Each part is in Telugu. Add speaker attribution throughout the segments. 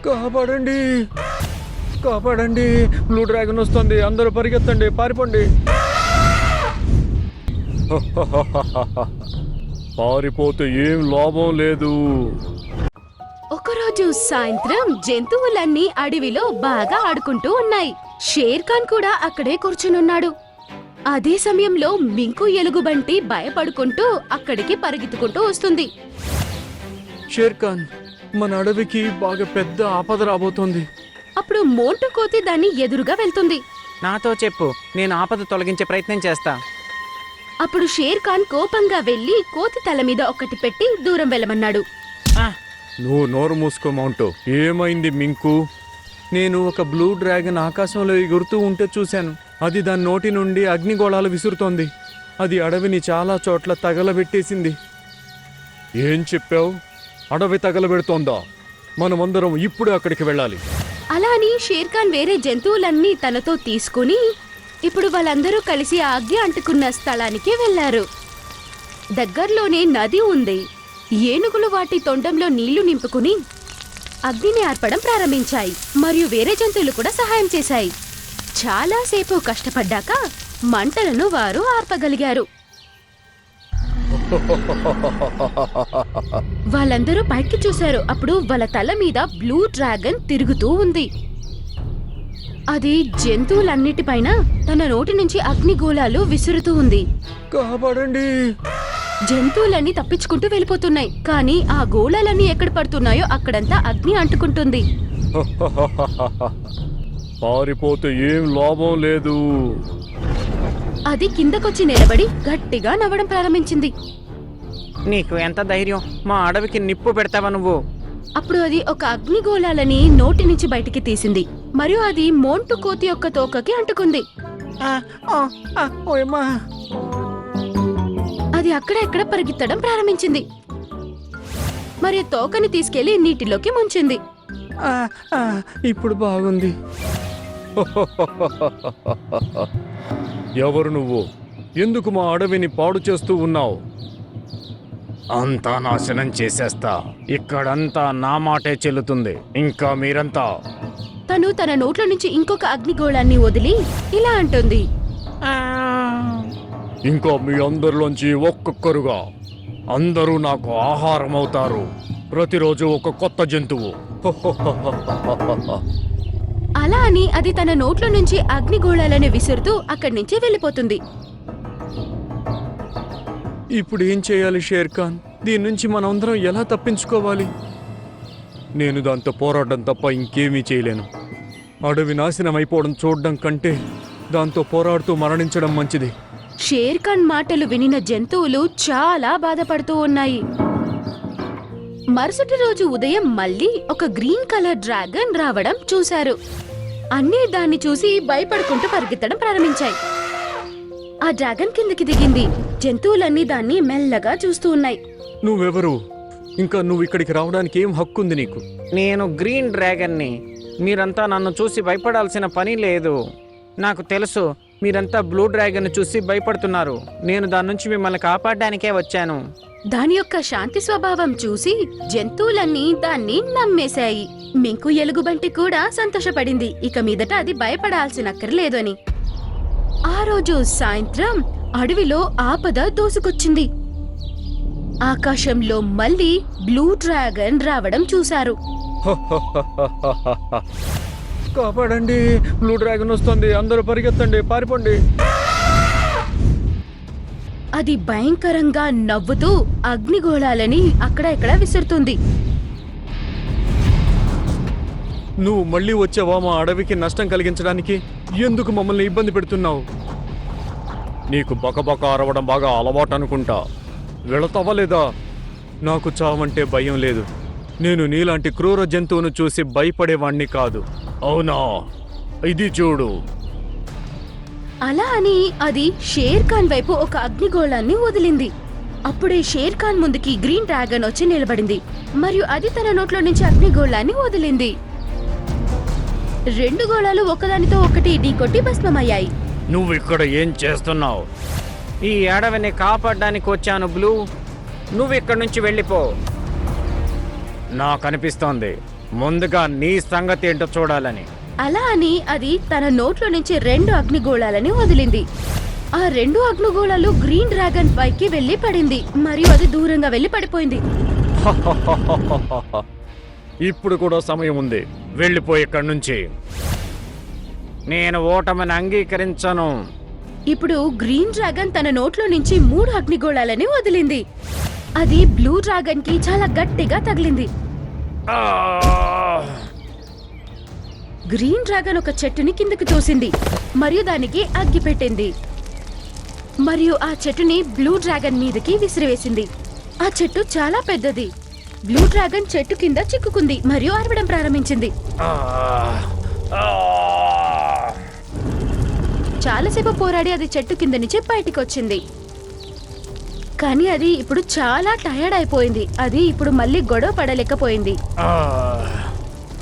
Speaker 1: కాపాడండి, కాపాడండి, బ్లూ డ్రాగన్ వస్తుంది, అందరూ పరిగెత్తండి, పారిపోండి. పారిపోతే ఏం లాభం లేదు.
Speaker 2: ఒకరోజు సాయంత్రం జంతువులన్నీ అడవిలో బాగా ఆడుకుంటూ ఉన్నాయి. షేర్ ఖాన్ కూడా అక్కడే కూర్చునున్నాడు. అదే సమయంలో మింకు ఎలుగుబంటి భయపడుకుంటూ అక్కడికి పరిగెత్తుకుంటూ వస్తుంది.
Speaker 1: షేర్ ఖాన్, మన అడవికి బాగా పెద్ద ఆపద రాబోతోంది.
Speaker 2: అప్పుడు మోంటు కోతి దాన్ని ఎదురుగా వెళ్తుంది.
Speaker 3: నాతో చెప్పు, నేను ఆపద తొలగించే ప్రయత్నం చేస్తా.
Speaker 2: అప్పుడు షేర్ ఖాన్ కోపంగా వెళ్లి కోతి తల మీద ఒకటి పెట్టి దూరం వెళ్ళమన్నాడు.
Speaker 1: నువ్వు నోరు మూసుకో మౌంటో. ఏమైంది మింకు? నేను ఒక బ్లూ డ్రాగన్ ఆకాశంలో ఎగురుతూ ఉంటే చూశాను. అది దాని నోటి నుండి అగ్నిగోళాలు విసురుతోంది. అది అడవిని చాలా చోట్ల తగలబెట్టేసింది. ఏం చెప్పావు? అడవి తగలబెడుతోందా? మనమందరం ఇప్పుడు అక్కడికి వెళ్ళాలి.
Speaker 2: అలా అని షేర్ ఖాన్ వేరే జంతువులన్నీ తనతో తీసుకుని ఇప్పుడు వాళ్ళందరూ కలిసి అగ్గి అంటుకున్న స్థలానికి వెళ్లారు. దగ్గర్లోనే నది ఉంది. ఏనుగులు వాటి తొండంలో నీళ్లు నింపుకుని అగ్నిని ఆర్పడం ప్రారంభించాయి. మరియు వేరే జంతువులు కూడా సహాయం చేశాయి. చాలాసేపు కష్టపడ్డాక మంటలను వారు ఆర్పగలిగారు. వాళ్ళందరూ పైకి చూశారు. అప్పుడు వాళ్ళ తల మీద బ్లూ డ్రాగన్ తిరుగుతూ ఉంది. అది జంతువులన్నిటిపైన తన నోటి నుంచి అగ్నిగోళాలు విసురుతూ ఉంది.
Speaker 1: కాపాడండి.
Speaker 2: జంతువులన్నీ తప్పించుకుంటూ వెళ్ళిపోతున్నాయి. కానీ ఆ గోళాలన్నీ ఎక్కడ పడుతున్నాయో అక్కడంతా అగ్ని అంటుకుంటుంది.
Speaker 1: పారిపోతే ఏం లాభం లేదు.
Speaker 2: అది కిందకొచ్చి నిలబడి గట్టిగా నవ్వడం ప్రారంభించింది.
Speaker 3: నీకు ఎంత ధైర్యం? మా అడవికి నిప్పు పెడతావా నువ్వు?
Speaker 2: అప్పుడు అది ఒక అగ్నిగోళాలని నోటి నుంచి బయటికి తీసింది. మరియు అది మోంటు కోతి యొక్క తోకకి అంటుకుంది. అది అక్కడెక్కడ పరిగెత్తడం ప్రారంభించింది. మరి తోకని తీసుకెళ్లి నీటిలోకి ముంచింది.
Speaker 1: ఇప్పుడు బాగుంది. ఎవరు నువ్వు? ఎందుకు మా అడవిని పాడు చేస్తూ ఉన్నావు? అంతా నాశనం చేసేస్తా. ఇక్కడంతా నా మాటే చెల్లుతుంది. ఇంకా మీరంతా.
Speaker 2: తను తన నోట్ల నుంచి ఇంకొక అగ్నిగోళాన్ని వదిలి ఇలా అంటుంది.
Speaker 1: ఇంకా మీ అందరిలోంచి ఒక్కొక్కరుగా అందరూ నాకు ఆహారం అవుతారు. ప్రతిరోజు ఒక కొత్త జంతువు.
Speaker 2: అలా అని అది తన నోట్ల నుంచి అగ్నిగోళాలను విసురుతూ అక్కడి నుంచి వెళ్ళిపోతుంది.
Speaker 1: ఇప్పుడు ఏం చేయాలి షేర్ ఖాన్? దీని నుంచి మనందరం ఎలా తప్పించుకోవాలి? నేను దాంతో పోరాడడం తప్ప ఇంకేమీ చేయలేను. అడవి నాశనం అయిపోవడం చూడడం కంటే దాంతో పోరాడుతూ మరణించడం మంచిది.
Speaker 2: షేర్ ఖాన్ మాటలు వినిన జంతువులు చాలా బాధపడుతూ ఉన్నాయి. మరుసటి రోజు ఉదయం మళ్ళీ ఒక గ్రీన్ కలర్ డ్రాగన్ రావడం చూశారు. అన్నీ దాన్ని చూసి భయపడుకుంటూ పరిగెత్తడం ప్రారంభించాయి. ఆ డ్రాగన్ కిందకి దిగింది. జంతువులన్నీ దాన్ని మెల్లగా చూస్తూ ఉన్నాయి.
Speaker 1: నువ్వెవరు? ఇంకా నువ్వు ఇక్కడికి రావడానికి ఏం హక్కుంది నీకు?
Speaker 3: నేను గ్రీన్ డ్రాగన్ని. మీరంతా నన్ను చూసి భయపడాల్సిన పని లేదు. నాకు తెలుసు మీరంతా బ్లూ డ్రాగన్ చూసి భయపడుతున్నారు. నేను దాని నుంచి మిమ్మల్ని కాపాడడానికే వచ్చాను.
Speaker 2: దాని యొక్క శాంతి స్వభావం చూసి జంతువులన్నీ దాన్ని నమ్మేశాయి. మింకు ఎలుగుబంటి కూడా సంతోషపడింది. ఇక మీదట అది భయపడాల్సినక్కర్లేదు అని. ఆ రోజు సాయంత్రం అడవిలో ఆపద దోసుకొచ్చింది. ఆకాశంలో మళ్ళీ బ్లూ డ్రాగన్ రావడం చూశారు.
Speaker 1: కాపాడండి, బ్లూ డ్రాగన్ వస్తుంది, అందరూ పరిగెత్తండి, పారిపోండి.
Speaker 2: అది భయంకరంగా నవ్వుతూ అగ్నిగోళాలని అక్కడ ఇక్కడ విసురుతుంది.
Speaker 1: నువ్వు మళ్ళీ వచ్చావా మా అడవికి నష్టం కలిగించడానికి? ఎందుకు మమ్మల్ని ఇబ్బంది పెడుతున్నావు? నీకు బకబక అరవడం బాగా అలవాటు అనుకుంటా. వెళతావా లేదా? నాకు చావంటే భయం లేదు. నేను నీలాంటి క్రూర జంతువును చూసి భయపడేవాణ్ణి కాదు. అవునా? ఇది చూడు.
Speaker 2: అలా అని అది షేర్ ఖాన్ వైపు ఒక అగ్నిగోళాన్ని వదిలింది. అప్పుడే షేర్ ఖాన్ ముందుకి గ్రీన్ డ్రాగన్ వచ్చి నిలబడింది. మరియు అది తన నోట్లో నుంచి అగ్నిగోళాన్ని వదిలింది. రెండు గోళాలు ఒకదానితో ఒకటి ఢీకొట్టి భస్మమయ్యాయి.
Speaker 1: నువ్వు ఇక్కడ ఏం చేస్తున్నావు?
Speaker 3: ఈ అడవిని కాపాడడానికి వచ్చాను బ్లూ. నువ్వు ఇక్కడి నుంచి వెళ్ళిపో.
Speaker 1: నాకు అనిపిస్తోంది
Speaker 3: ముందుగా నీ సంగతి ఏంటో చూడాలని.
Speaker 2: అలా అని అది తన నోట్లో నుంచి 2 అగ్నిగోళాలని వదిలింది. ఆ 2 అగ్నిగోళాలు గ్రీన్ డ్రాగన్ పైకి వెళ్లి పడింది మరియు అది దూరంగా వెళ్లి పడిపోయింది.
Speaker 1: ఇప్పుడు కూడా సమయం ఉంది, వెళ్ళిపోయి ఇక్కడి నుంచి.
Speaker 3: నేను ఓటమిని అంగీకరించను.
Speaker 2: ఇప్పుడు గ్రీన్ డ్రాగన్ తన నోట్లో నుంచి 3 అగ్నిగోళాలని వదిలింది. అది బ్లూ డ్రాగన్ కి చాలా గట్టిగా తగిలింది.
Speaker 1: ఆ!
Speaker 2: గ్రీన్ డ్రాగన్ ఒక చెట్టుని కిందకి తోసింది మరియు దానికి అగ్గి పెట్టింది మరియు ఆ చెట్టుని బ్లూ డ్రాగన్ మీదకి విసిరివేసింది. ఆ చెట్టు చాలా పెద్దది. బ్లూ డ్రాగన్ చెట్టు కింద చిక్కుకుంది మరియు అరవడం ప్రారంభించింది.
Speaker 1: ఆ! ఆ!
Speaker 2: చాలాసేపు పోరాడి అది చెట్టు కింద నుంచి బయటికి వచ్చింది. కానీ అది ఇప్పుడు చాలా టయర్డ్ అయిపోయింది. అది ఇప్పుడు మళ్ళీ గొడవ పడలేకపోయింది.
Speaker 1: ఆ!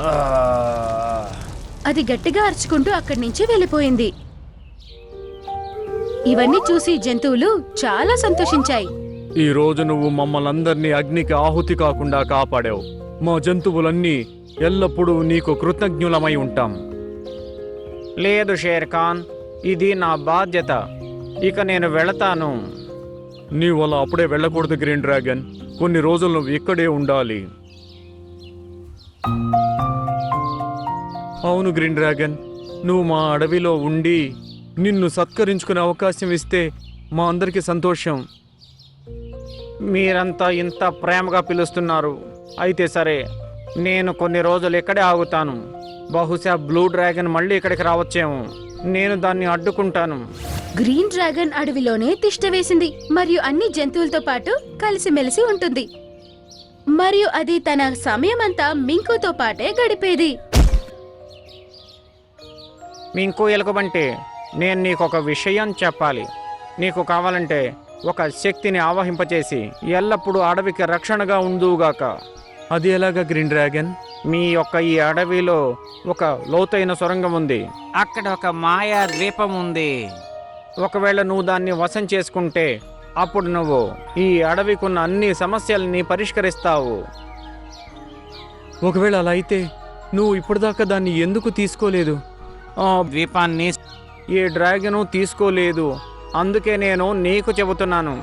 Speaker 1: ఆ!
Speaker 2: అది గట్టిగా అరుచుకుంటూ అక్కడి నుంచి వెళ్ళిపోయింది. ఇవన్నీ చూసి జంతువులు చాలా సంతోషించాయి.
Speaker 1: ఈ రోజు నువ్వు మమ్మల్ని అందరినీ అగ్నికి ఆహుతి కాకుండా కాపాడావు. మా జంతువులన్నీ ఎల్లప్పుడూ నీకు కృతజ్ఞులమై ఉంటాం.
Speaker 3: లేదు షేర్ ఖాన్, ఇది నా బాధ్యత. ఇక నేను వెళతాను.
Speaker 1: నీవు అలా అప్పుడే వెళ్ళకూడదు గ్రీన్ డ్రాగన్. కొన్ని రోజులు నువ్వు ఇక్కడే ఉండాలి. అవును గ్రీన్ డ్రాగన్, నువ్వు మా అడవిలో ఉండి నిన్ను సత్కరించుకునే అవకాశం ఇస్తే మా అందరికీ సంతోషం.
Speaker 3: మీరంతా ఇంత ప్రేమగా పిలుస్తున్నారు. అయితే సరే, నేను కొన్ని రోజులు ఇక్కడే ఆగుతాను. బహుశా బ్లూ డ్రాగన్ మళ్ళీ ఇక్కడికి రావచ్చేమో. నేను దాన్ని అడ్డుకుంటాను.
Speaker 2: గ్రీన్ డ్రాగన్ అడవిలోనే తిష్ట వేసింది మరియు అన్ని జంతువులతో పాటు కలిసిమెలిసి ఉంటుంది. మరియు అది తన సమయమంతా మింకుతో పాటే గడిపేది.
Speaker 3: మింకు ఎలుకబంటి, నేను నీకు ఒక విషయం చెప్పాలి. నీకు కావాలంటే ఒక శక్తిని ఆవహింపచేసి ఎల్లప్పుడూ అడవికి రక్షణగా ఉందువుగాక.
Speaker 1: అది ఎలాగా గ్రీన్ డ్రాగన్?
Speaker 3: మీ యొక్క ఈ అడవిలో ఒక లోతైన సొరంగం ఉంది. అక్కడ ఒక మాయా ద్వీపం ఉంది. ఒకవేళ నువ్వు దాన్ని వశం చేసుకుంటే అప్పుడు నువ్వు ఈ అడవికున్న అన్ని సమస్యల్ని పరిష్కరిస్తావు.
Speaker 1: ఒకవేళ అలా అయితే నువ్వు ఇప్పటిదాకా దాన్ని ఎందుకు తీసుకోలేదు?
Speaker 3: ఆ ద్వీపాన్ని ఈ డ్రాగను తీసుకోలేదు. అందుకే నేను నీకు చెబుతున్నాను.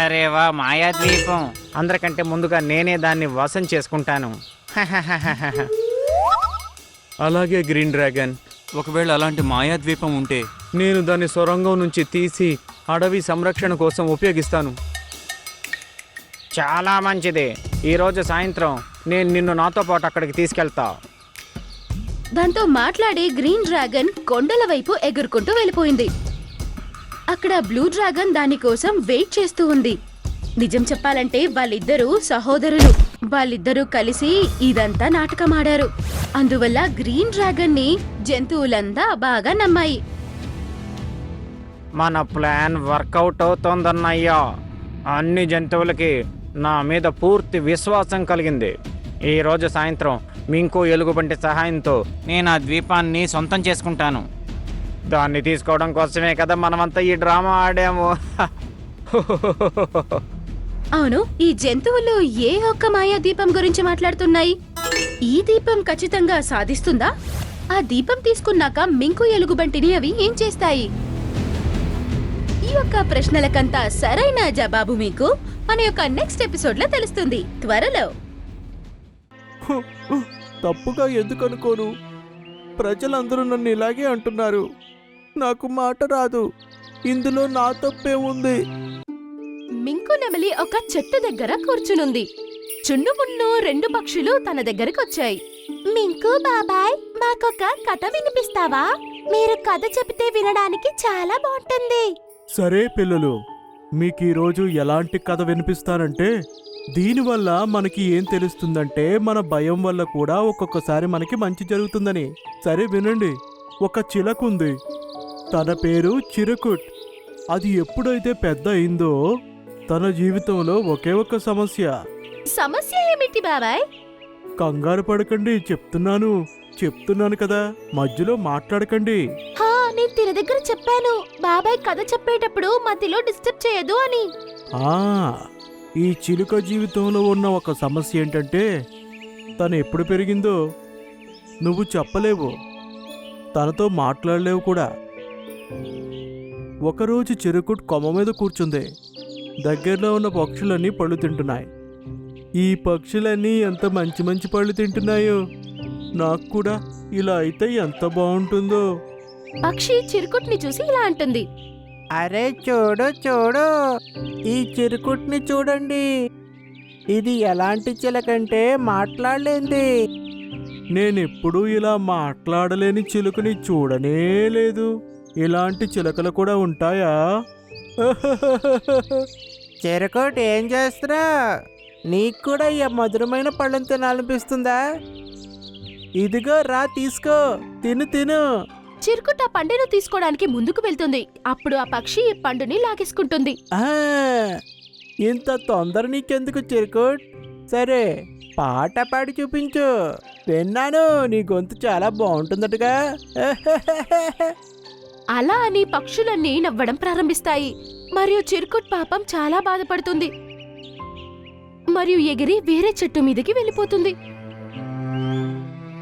Speaker 3: అరే వా, మాయా ద్వీపం. అందరికంటే ముందుగా నేనే దాన్ని వశం చేసుకుంటాను.
Speaker 1: అలాగే గ్రీన్ డ్రాగన్, ఒకవేళ అలాంటి మాయాద్వీపం ఉంటే నేను దాన్ని సొరంగం నుంచి తీసి అడవి సంరక్షణ కోసం ఉపయోగిస్తాను.
Speaker 3: చాలా మంచిది. ఈరోజు సాయంత్రం నేను నిన్ను నాతో పాటు అక్కడికి తీసుకెళ్తా.
Speaker 2: దాంతో మాట్లాడి గ్రీన్ డ్రాగన్ కొండల వైపు ఎగురుకుంటూ వెళ్ళిపోయింది. అక్కడ బ్లూ డ్రాగన్ దానికోసం వెయిట్ చేస్తూ ఉంది. నిజం చెప్పాలంటే వాళ్ళిద్దరూ సహోదరులు. వాళ్ళిద్దరూ కలిసి ఇదంతా నాటకమాడారు. అందువల్ల గ్రీన్ డ్రాగన్ ని జంతువులంతా బాగా నమ్మాయి.
Speaker 3: మన ప్లాన్ వర్కౌట్ అవుతోందన్నయ్యా. అన్ని జంతువులకి నా మీద పూర్తి విశ్వాసం కలిగింది. ఈ రోజు సాయంత్రం మింకు ఎలుగుబంటి సహాయంతో నేను ఆ ద్వీపాన్ని సొంతం చేసుకుంటాను. దాన్ని తీసుకోవడం కోసమే కదా మనమంతా ఈ డ్రామా ఆడాము.
Speaker 2: అవును, ఈ జంతువులు ఏ ఒక్క మాయా దీపం గురించి మాట్లాడుతున్నాయి? ఈ దీపం ఖచ్చితంగా సాధిస్తుందా? ఆ దీపం తీసుకున్నాక మింకు ఎలుగుబంటిని అవి ఏం చేస్తాయి? ఈ యొక్క ప్రశ్నలకంతా సరైన జవాబు మీకు మన యొక్క నెక్స్ట్ ఎపిసోడ్ లో తెలుస్తుంది త్వరలో.
Speaker 4: తప్పుగా ఎందుకు అనుకోను? ప్రజలందరూ నన్ను ఇలాగే అంటున్నారు. నాకు మాట రాదు. ఇందులో నా తప్పే ఉంది.
Speaker 2: మింకు నెమలి ఒక చెట్టు దగ్గర కూర్చునుంది. చున్నుమున్ను 2 పక్షులు తన దగ్గరకు వచ్చాయి. మింకు బాబాయ్, మాకొక కథ వినిపిస్తావా? మీరు కథ చెబితే వినడానికి చాలా బాగుంటుంది.
Speaker 4: సరే పిల్లలు, మీకు ఈరోజు ఎలాంటి కథ వినిపిస్తానంటే, దీనివల్ల మనకి ఏం తెలుస్తుందంటే మన భయం వల్ల కూడా ఒక్కొక్కసారి మనకి మంచి జరుగుతుందని. సరే వినండి. ఒక చిలకుంది. తన పేరు చిరుకుట్. అది ఎప్పుడైతే పెద్ద అయిందో తన జీవితంలో ఒకే ఒక
Speaker 2: సమస్య ఏమిటి బాబాయ్?
Speaker 4: కంగారు పడకండి, చెప్తున్నాను కదా, మధ్యలో మాట్లాడకండి.
Speaker 2: నేను తిన దగ్గర చెప్పాను బాబాయ్ కథ చెప్పేటప్పుడు మధ్యలో డిస్టర్బ్ చేయదు అని.
Speaker 4: ఈ చిలుక జీవితంలో ఉన్న ఒక సమస్య ఏంటంటే తను ఎప్పుడు పెరిగిందో నువ్వు చెప్పలేవు, తనతో మాట్లాడలేవు కూడా. ఒకరోజు చిరుకుట్ కొమ్మ మీద కూర్చుంది. దగ్గరలో ఉన్న పక్షులన్నీ పళ్ళు తింటున్నాయి. ఈ పక్షులన్నీ ఎంత మంచి మంచి పళ్ళు తింటున్నాయో, నాకు కూడా ఇలా అయితే ఎంత బాగుంటుందో.
Speaker 2: పక్షి చిరుకుట్ని చూసి ఇలా అంటుంది.
Speaker 4: అరే చూడు చూడు, ఈ చిరుకుట్ని చూడండి, ఇది ఎలాంటి చిలకంటే మాట్లాడలేంది. నేనెప్పుడూ ఇలా మాట్లాడలేని చిలుకని చూడనే లేదు. ఇలాంటి చిలకలు కూడా ఉంటాయా? చిరుకుట్ ఏం చేస్తున్నా? నీకు కూడా ఈ మధురమైన పళ్ళని తినాలనిపిస్తుందా? ఇదిగో రా, తీసుకో, తిను తిను.
Speaker 2: చిరుకుట్ ఆ పండును తీసుకోవడానికి ముందుకు వెళ్తుంది. అప్పుడు ఆ పక్షి పండుని లాగేసుకుంటుంది.
Speaker 4: ఇంత తొందర నీకెందుకు చిరుకుట్? సరే, పాట పాడి చూపించు. విన్నాను నీ గొంతు చాలా బాగుంటుందటగా.
Speaker 2: అలా అని పక్షులన్నీ నవ్వడం ప్రారంభిస్తాయి. మరియు చిరుకుట్ పాపం చాలా బాధపడుతుంది మరియు ఎగిరి వేరే చెట్టు మీదకి వెళ్ళిపోతుంది.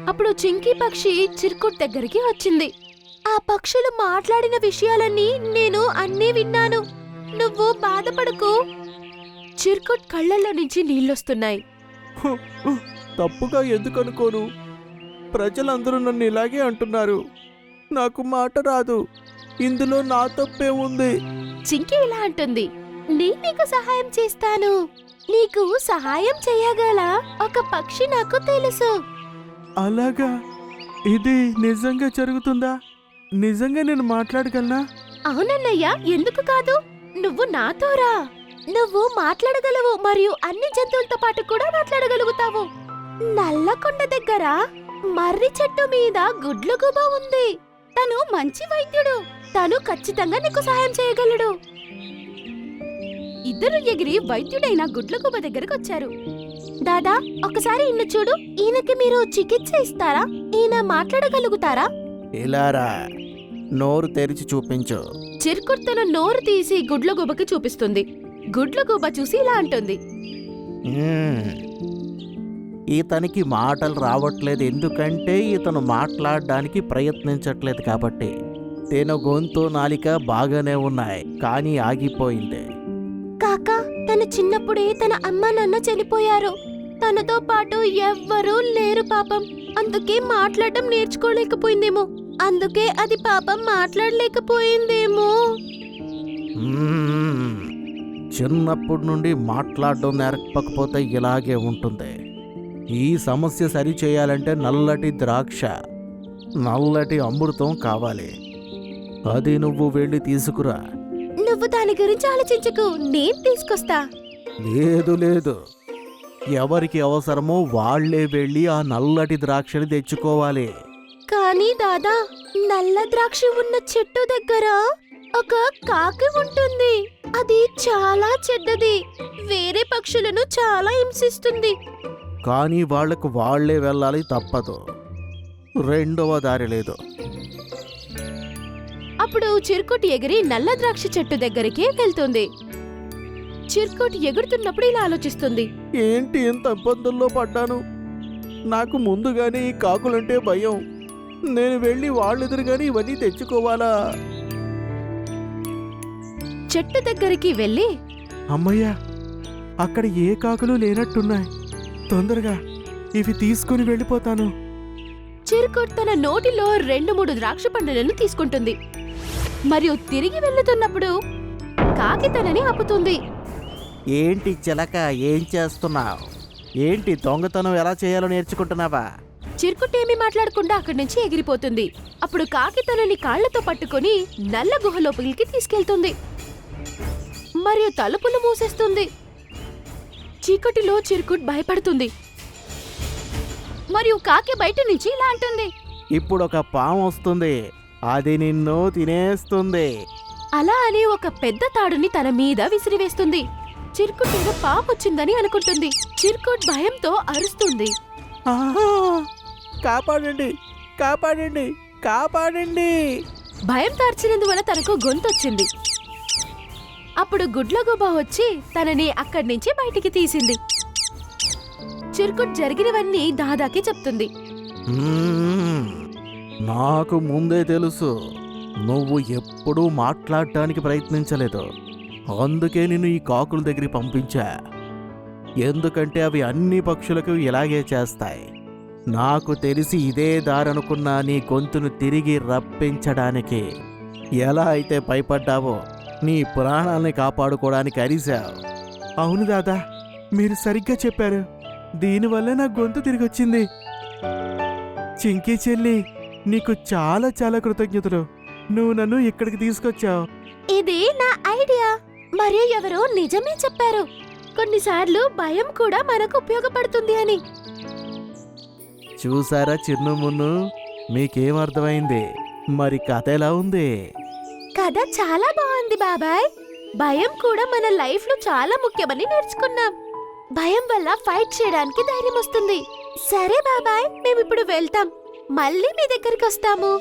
Speaker 2: అప్పుడు చింకీ పక్షి చిరుకుట్ దగ్గరికి వచ్చింది. ఆ పక్షులు మాట్లాడిన విషయాలన్నీ నేను అన్నీ విన్నాను, నువ్వు బాధపడకు. చిరుకుట్ కళ్ళల్లో నుంచి నీళ్ళొస్తున్నాయి.
Speaker 4: తప్పుగా ఎందుకు అనుకోను, ప్రజలందరూ నన్ను ఇలాగే అంటున్నారు. నాకు మాట రాదు, ఇందులో నా తప్పే ఉంది.
Speaker 2: చింకీ ఇలా అంటుంది. నేను నీకు సహాయం చేస్తాను. నీకు సహాయం చేయగల ఒక పక్షి నాకు తెలుసు.
Speaker 4: అలాగా? ఇది నిజంగా జరుగుతుందా? నిజంగా నేను మాట్లాడగలనా?
Speaker 2: అవునన్నయ్యా, ఎందుకు కాదు? నువ్వు నాతో రా. నువ్వు మాట్లాడగలవు మరియు అన్ని జంతువులతో పాటు కూడా మాట్లాడగలుగుతావు. నల్లకొండ దగ్గర మర్రి చెట్టు మీద గుడ్లగూబ ఉంది. తను మంచి వైద్యుడు. తను ఖచ్చితంగా నీకు సహాయం చేయగలడు. ఇద్దరు ఎగిరి వైద్యుడైన గుడ్లగూబ దగ్గరకు వచ్చారు. దాదా, ఒకసారి ఇన్ను చూడు. ఈయనకి మీరు చికిత్స ఇస్తారా? ఈయన మాట్లాడగలుగుతారా?
Speaker 4: ఇలారా, నోరు తెరిచి చూపించు.
Speaker 2: చిరుకుట్ తన నోరు తీసి గుడ్లగూబకి చూపిస్తుంది. గుడ్లగూబ చూసి ఇలా అంటుంది.
Speaker 4: ఇతనికి మాటలు రావట్లేదు, ఎందుకంటే ఇతను మాట్లాడడానికి ప్రయత్నించట్లేదు కాబట్టి. తన గొంతు నాలిక బాగానే ఉన్నాయి, కానీ ఆగిపోయింది.
Speaker 2: కాకా, తన చిన్నప్పుడే తన అమ్మ నాన్న చనిపోయారు. తనతో పాటు ఎవ్వరూ లేరు పాపం. అందుకే మాట్లాడటం నేర్చుకోలేకపోయిందేమో. అందుకే అది పాపం మాట్లాడలేకపోయిందేమో.
Speaker 4: చిన్నప్పటి నుండి మాట్లాడడం నేర్పకపోతే ఇలాగే ఉంటుంది. ఈ సమస్య సరి చేయాలంటే నల్లటి ద్రాక్ష, నల్లటి అమృతం కావాలి. అది నువ్వు వెళ్ళి తీసుకురా.
Speaker 2: నువ్వు దాని గురించి ఆలోచించకు, నేను తీసుకొస్తా.
Speaker 4: లేదు లేదు, ఎవరికి అవసరమో వాళ్లే వెళ్ళి ఆ నల్లటి ద్రాక్షని తెచ్చుకోవాలి.
Speaker 2: కానీ దాదా, నల్ల ద్రాక్ష ఉన్న చెట్టు దగ్గర ఒక కాకి ఉంటుంది. అది చాలా చెడ్డది. వేరే పక్షులను చాలా హింసిస్తుంది.
Speaker 4: కానీ వాళ్లకు వాళ్లే వెళ్ళాలి, తప్పదు. రెండవ దారి లేదు.
Speaker 2: అప్పుడు చిరుకుట్ ఎగిరి నల్ల ద్రాక్ష చెట్టు దగ్గరికి వెళ్తుంది. చిరుకుట్ ఎగురుతున్నప్పుడు ఇలా ఆలోచిస్తుంది.
Speaker 4: ఏంటి ఇంత ఇబ్బందుల్లో పడ్డాను? నాకు ముందుగానే ఈ కాకులంటే భయం. నేను వెళ్ళి వాళ్ళెదురుగానే ఇవన్నీ తెచ్చుకోవాలా?
Speaker 2: చెట్టు దగ్గరికి వెళ్ళి,
Speaker 4: అమ్మయ్యా, అక్కడ ఏ కాకులు లేనట్టున్నాయి. తొందరగా ఇవి తీసుకుని వెళ్ళిపోతాను.
Speaker 2: చిరుకుట్ తన నోటిలో 2-3 ద్రాక్ష పండులను తీసుకుంటుంది మరియు తిరిగి వెళ్తున్నప్పుడు కాకి తనని ఆపుతుంది.
Speaker 4: ఏంటి చిలక, ఏం చేస్తున్నావు? ఏంటి దొంగతనం ఎలా చేయాలో నేర్చుకుంటున్నావా?
Speaker 2: చిరుకుట్ ఏమీ మాట్లాడకుండా అక్కడి నుంచి ఎగిరిపోతుంది. అప్పుడు కాకి తనని కాళ్లతో పట్టుకొని నల్ల గుహ లోపలికి తీసుకెళ్తుంది మరియు తలుపులు మూసేస్తుంది. చీకటిలో చిరుకుట్ భయపడుతుంది మరియు కాకి బయట నుంచి ఇలా అంటుంది.
Speaker 4: ఇప్పుడు ఒక పాము వస్తుంది, అది నిన్ను తినేస్తుంది.
Speaker 2: అలా అని ఒక పెద్ద తాడుని తన మీద విసిరివేస్తుంది. చిరుకుట్ ఏదో పాము వచ్చిందని అనుకుంటుంది. చిరుకుట్ భయంతో అరుస్తుంది.
Speaker 4: ఆహా! కాపాడండి, కాపాడండి, కాపాడండి.
Speaker 2: భయం తార్చినందువల్ల తనకు గొంతొచ్చింది. అప్పుడు గుడ్లగూబ వచ్చి తనని అక్కడి నుంచి బయటికి తీసింది. చిరుకుట్ జరిగినవన్నీ దాదాకి చెప్తుంది.
Speaker 4: నాకు ముందే తెలుసు నువ్వు ఎప్పుడూ మాట్లాడటానికి ప్రయత్నించలేదు. అందుకే నిన్ను ఈ కాకుల దగ్గరికి పంపించా. ఎందుకంటే అవి అన్ని పక్షులకు ఇలాగే చేస్తాయి. నాకు తెలిసి ఇదే దారనుకున్నా నీ గొంతును తిరిగి రప్పించడానికి. ఎలా అయితే భయపడ్డావో నీ ప్రాణాల్ని కాపాడుకోవడానికి అరిశావు. అవును దాదా, మీరు సరిగ్గా చెప్పారు. దీనివల్ల నా గొంతు తిరిగి వచ్చింది. చింకీ చెల్లి, నీకు చాలా చాలా కృతజ్ఞతలు. నువ్వు నన్ను ఇక్కడికి తీసుకొచ్చావు.
Speaker 2: ఇది నా ఐడియా. మరియు ఎవరో నిజమే చెప్పారు, కొన్నిసార్లు భయం కూడా మనకు ఉపయోగపడుతుంది అని.
Speaker 4: చూసారా చిన్ను మున్ను, మీకేం అర్థమైంది? మరి కథ ఎలా ఉంది?
Speaker 2: కథ చాలా బాగుంది బాబాయ్. భయం కూడా మన లైఫ్ లో చాలా ముఖ్యమని నేర్చుకున్నాం. భయం వల్ల ఫైట్ చేయడానికి ధైర్యం వస్తుంది. సరే బాబాయ్, మేమిప్పుడు వెళ్తాం. మళ్ళీ మీ దగ్గరికి వస్తాము.